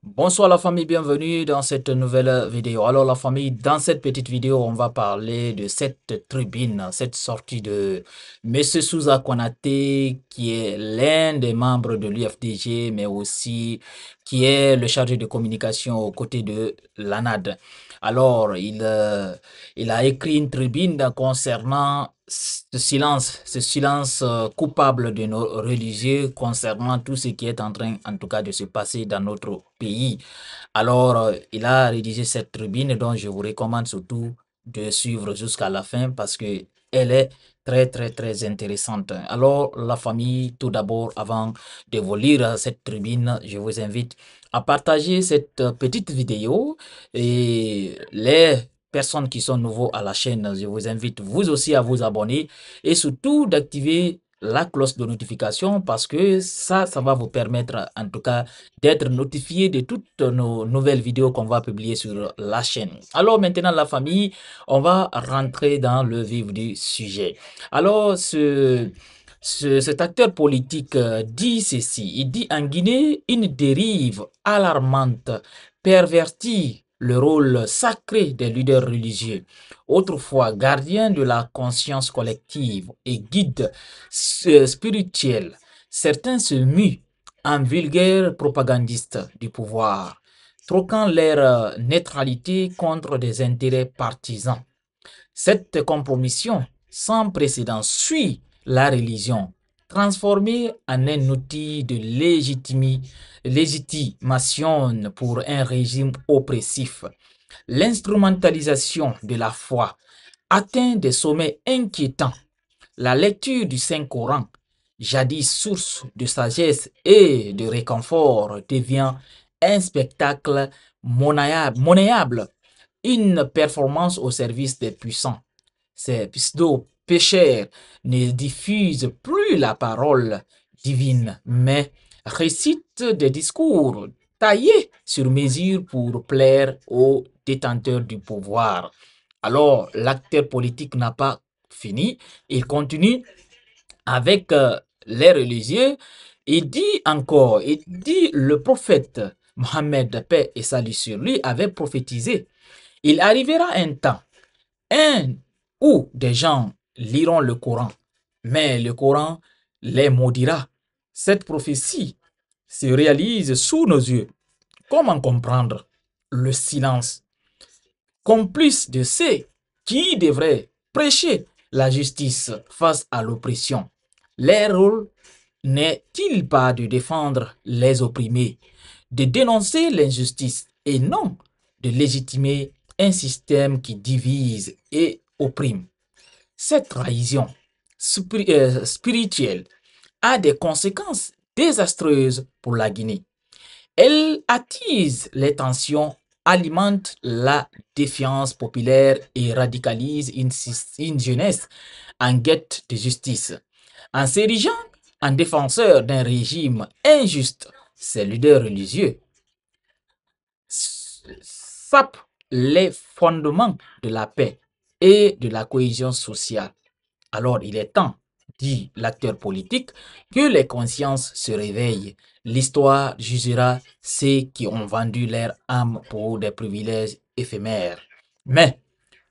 Bonsoir la famille, bienvenue dans cette nouvelle vidéo. Alors la famille, dans cette petite vidéo, on va parler de cette tribune, cette sortie de Monsieur Souza Konaté, qui est l'un des membres de l'UFDG, mais aussi qui est le chargé de communication aux côtés de l'ANAD. Alors, il a écrit une tribune concernant ce silence coupable de nos religieux concernant tout ce qui est en train, en tout cas, de se passer dans notre pays. Alors, il a rédigé cette tribune dont je vous recommande surtout de suivre jusqu'à la fin parce que elle est très intéressante. Alors, la famille, tout d'abord, avant de vous lire cette tribune, je vous invite à partager cette petite vidéo et les personnes qui sont nouveaux à la chaîne, je vous invite vous aussi à vous abonner et surtout d'activer la cloche de notification parce que ça va vous permettre en tout cas d'être notifié de toutes nos nouvelles vidéos qu'on va publier sur la chaîne. Alors maintenant la famille, on va rentrer dans le vif du sujet. Alors cet acteur politique dit ceci, il dit en Guinée, une dérive alarmante pervertit le rôle sacré des leaders religieux, autrefois gardiens de la conscience collective et guides spirituels. Certains se muent en vulgaires propagandistes du pouvoir, troquant leur neutralité contre des intérêts partisans. Cette compromission sans précédent suit la religion, transformée en un outil de légitimation pour un régime oppressif. L'instrumentalisation de la foi atteint des sommets inquiétants. La lecture du Saint-Coran, jadis source de sagesse et de réconfort, devient un spectacle monnayable, une performance au service des puissants. Ces pseudo-pécheurs ne diffusent plus la parole divine, mais récitent des discours taillés sur mesure pour plaire aux détenteurs du pouvoir. Alors, l'acteur politique n'a pas fini, il continue avec les religieux. Il dit encore, il dit le prophète Mohammed, paix et salut sur lui, avait prophétisé. Il arrivera un temps, où des gens liront le Coran, mais le Coran les maudira. Cette prophétie se réalise sous nos yeux. Comment comprendre le silence, complice de ceux qui devraient prêcher la justice face à l'oppression? Leur rôle n'est-il pas de défendre les opprimés, de dénoncer l'injustice et non de légitimer un système qui divise et opprime? Cette trahison spirituelle a des conséquences désastreuses pour la Guinée. Elle attise les tensions, alimente la défiance populaire et radicalise une jeunesse en guette de justice. En s'érigeant en défenseur d'un régime injuste, ces leaders religieux sapent les fondements de la paix et de la cohésion sociale. Alors il est temps, dit l'acteur politique, que les consciences se réveillent. L'histoire jugera ceux qui ont vendu leur âme pour des privilèges éphémères. Mais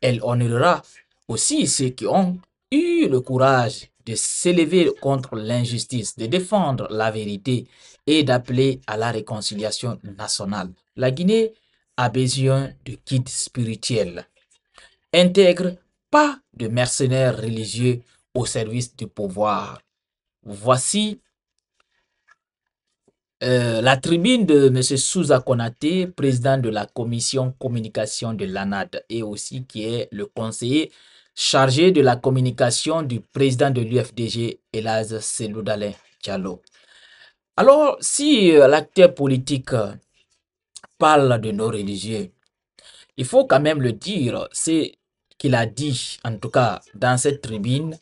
elle honorera aussi ceux qui ont eu le courage de s'élever contre l'injustice, de défendre la vérité et d'appeler à la réconciliation nationale. La Guinée a besoin de guides spirituels intègres, pas de mercenaires religieux au service du pouvoir. Voici la tribune de M. Souza Konaté, président de la commission communication de l'ANAD et aussi qui est le conseiller chargé de la communication du président de l'UFDG, Elaz Seloudalin Diallo. Alors, si l'acteur politique parle de nos religieux, il faut quand même le dire, c'est qu'il a dit, en tout cas dans cette tribune,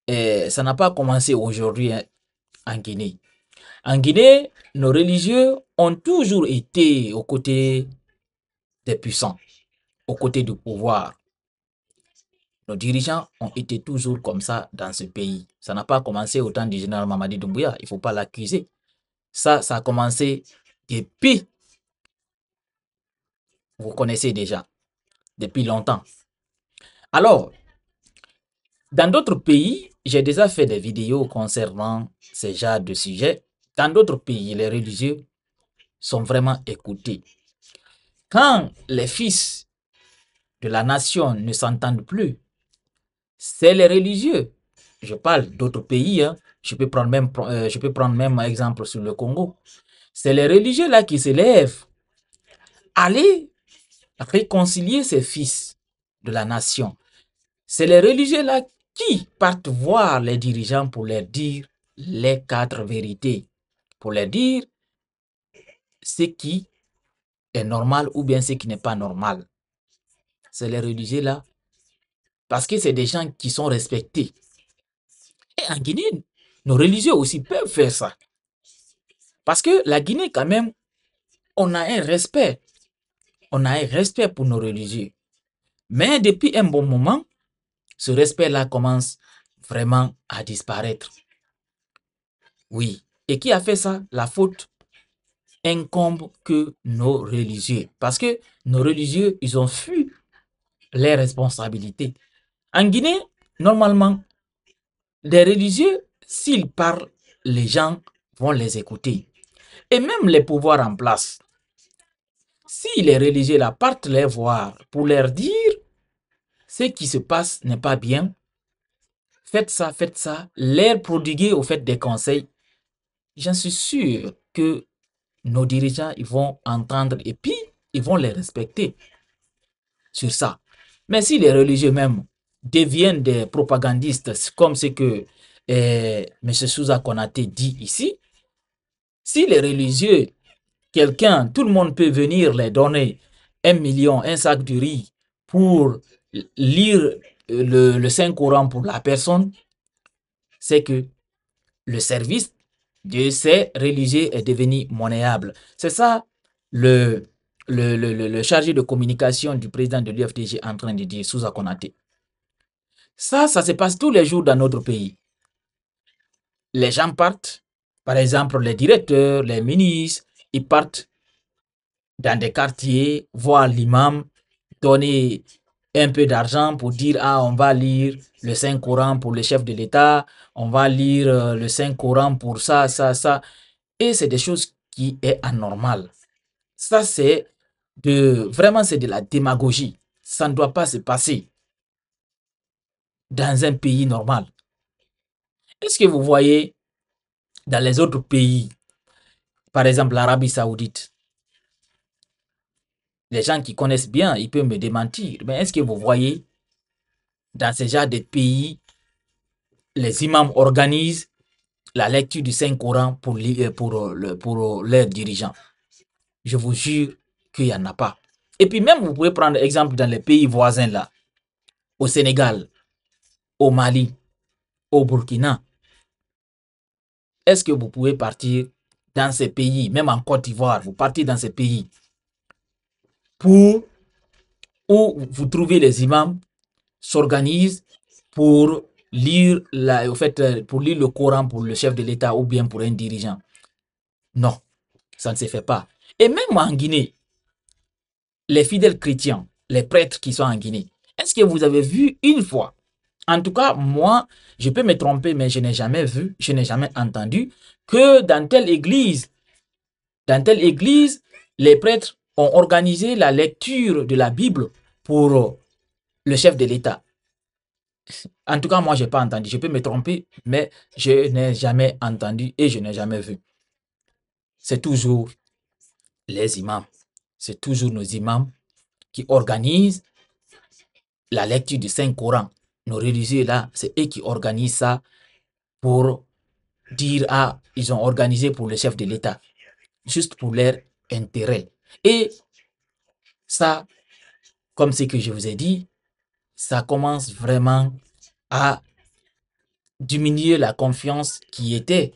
et ça n'a pas commencé aujourd'hui en Guinée. En Guinée, nos religieux ont toujours été aux côtés des puissants, aux côtés du pouvoir. Nos dirigeants ont été toujours comme ça dans ce pays. Ça n'a pas commencé au temps du général Mamadi Doumbouya, il ne faut pas l'accuser. Ça a commencé depuis Vous connaissez déjà depuis longtemps. Alors, dans d'autres pays, j'ai déjà fait des vidéos concernant ce genre de sujet. Dans d'autres pays, les religieux sont vraiment écoutés. Quand les fils de la nation ne s'entendent plus, c'est les religieux. Je parle d'autres pays, hein. Je peux prendre même exemple sur le Congo. C'est les religieux là qui se lèvent. Aller réconcilier ces fils de la nation. C'est les religieux là qui partent voir les dirigeants pour leur dire les quatre vérités, pour leur dire ce qui est normal ou bien ce qui n'est pas normal. C'est les religieux là, parce que c'est des gens qui sont respectés. Et en Guinée, nos religieux aussi peuvent faire ça. Parce que la Guinée, quand même, on a un respect. On a un respect pour nos religieux. Mais depuis un bon moment, ce respect-là commence vraiment à disparaître. Oui. Et qui a fait ça? La faute incombe que nos religieux. Parce que nos religieux, ils ont fui les responsabilités. En Guinée, normalement, les religieux, s'ils parlent, les gens vont les écouter. Et même les pouvoirs en place. Si les religieux là partent les voir pour leur dire ce qui se passe n'est pas bien, faites ça, leur prodiguer au fait des conseils, j'en suis sûr que nos dirigeants ils vont entendre et puis ils vont les respecter sur ça. Mais si les religieux même deviennent des propagandistes, comme ce que M. Souza Konaté dit ici, si les religieux, quelqu'un, tout le monde peut venir les donner 1 million, un sac de riz pour lire le Saint-Coran pour la personne, c'est que le service de ces religieux est devenu monnayable. C'est ça le chargé de communication du président de l'UFDG en train de dire, Souza Konaté. Ça se passe tous les jours dans notre pays. Les gens partent, par exemple les directeurs, les ministres, ils partent dans des quartiers, voir l'imam, donner un peu d'argent pour dire, ah, on va lire le Saint-Coran pour le chef de l'État, on va lire le Saint-Coran pour ça, ça, ça. Et c'est des choses qui est anormal. Ça, vraiment, c'est de la démagogie. Ça ne doit pas se passer dans un pays normal. Est-ce que vous voyez dans les autres pays, par exemple l'Arabie Saoudite, les gens qui connaissent bien, ils peuvent me démentir, mais est-ce que vous voyez dans ce genre de pays, les imams organisent la lecture du Saint-Coran pour leurs dirigeants? Je vous jure qu'il n'y en a pas. Et puis même, vous pouvez prendre exemple dans les pays voisins là, au Sénégal, au Mali, au Burkina. Est-ce que vous pouvez partir dans ces pays, même en Côte d'Ivoire, vous partez dans ces pays où vous trouvez les imams s'organisent pour lire pour lire le Coran pour le chef de l'État ou bien pour un dirigeant? Non, ça ne se fait pas. Et même en Guinée, les fidèles chrétiens, les prêtres qui sont en Guinée, est-ce que vous avez vu une fois? En tout cas, moi, je peux me tromper, mais je n'ai jamais vu, je n'ai jamais entendu que dans telle église, les prêtres ont organisé la lecture de la Bible pour le chef de l'État. En tout cas, moi, je n'ai pas entendu. Je peux me tromper, mais je n'ai jamais entendu et je n'ai jamais vu. C'est toujours les imams. C'est toujours nos imams qui organisent la lecture du Saint-Coran. Nos religieux là, c'est eux qui organisent ça pour dire, ah, ils ont organisé pour le chef de l'État, juste pour leur intérêt. Et ça, comme ce que je vous ai dit, ça commence vraiment à diminuer la confiance qui était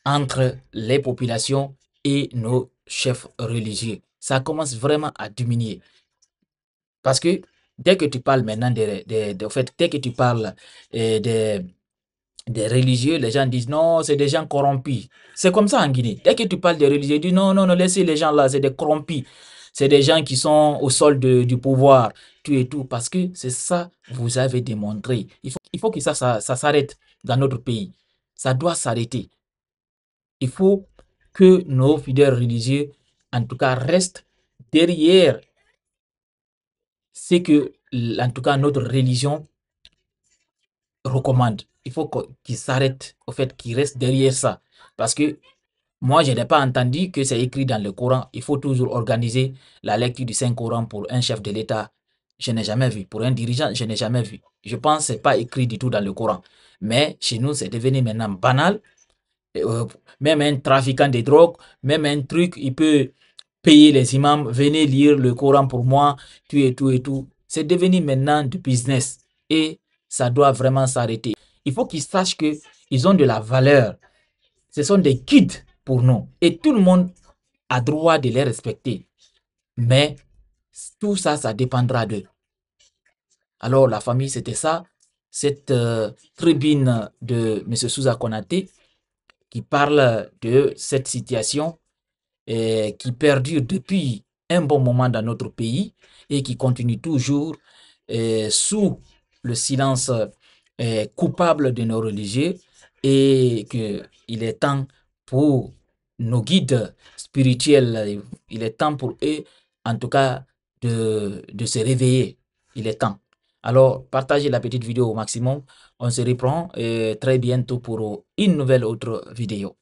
entre les populations et nos chefs religieux. Ça commence vraiment à diminuer. Parce que dès que tu parles maintenant dès que tu parles des religieux, les gens disent non, c'est des gens corrompus. C'est comme ça en Guinée. Dès que tu parles des religieux, ils disent non, non, non, laissez les gens là, c'est des corrompus. c'est des gens qui sont au sol du pouvoir, tout et tout, parce que c'est ça, vous avez démontré. Il faut que ça s'arrête dans notre pays. Ça doit s'arrêter. Il faut que nos fidèles religieux, en tout cas, restent derrière ce que, en tout cas, notre religion recommande. Il faut qu'ils s'arrêtent, au fait, qu'ils restent derrière ça. Parce que moi, je n'ai pas entendu que c'est écrit dans le Coran. Il faut toujours organiser la lecture du Saint-Coran pour un chef de l'État. Je n'ai jamais vu. Pour un dirigeant, je n'ai jamais vu. Je pense que ce n'est pas écrit du tout dans le Coran. Mais chez nous, c'est devenu maintenant banal. Euh, Même un trafiquant de drogue, même un truc, il peut payer les imams, venez lire le Coran pour moi, tout et tout et tout. C'est devenu maintenant du business et ça doit vraiment s'arrêter. Il faut qu'ils sachent qu'ils ont de la valeur. Ce sont des guides pour nous et tout le monde a droit de les respecter. Mais tout ça, ça dépendra d'eux. Alors la famille, c'était ça. Cette tribune de M. Souza Konaté qui parle de cette situation qui perdure depuis un bon moment dans notre pays et qui continue toujours sous le silence coupable de nos religieux et qu'il est temps pour nos guides spirituels, il est temps pour eux, en tout cas, de se réveiller. Il est temps. Alors, partagez la petite vidéo au maximum. On se reprend très bientôt pour une nouvelle autre vidéo.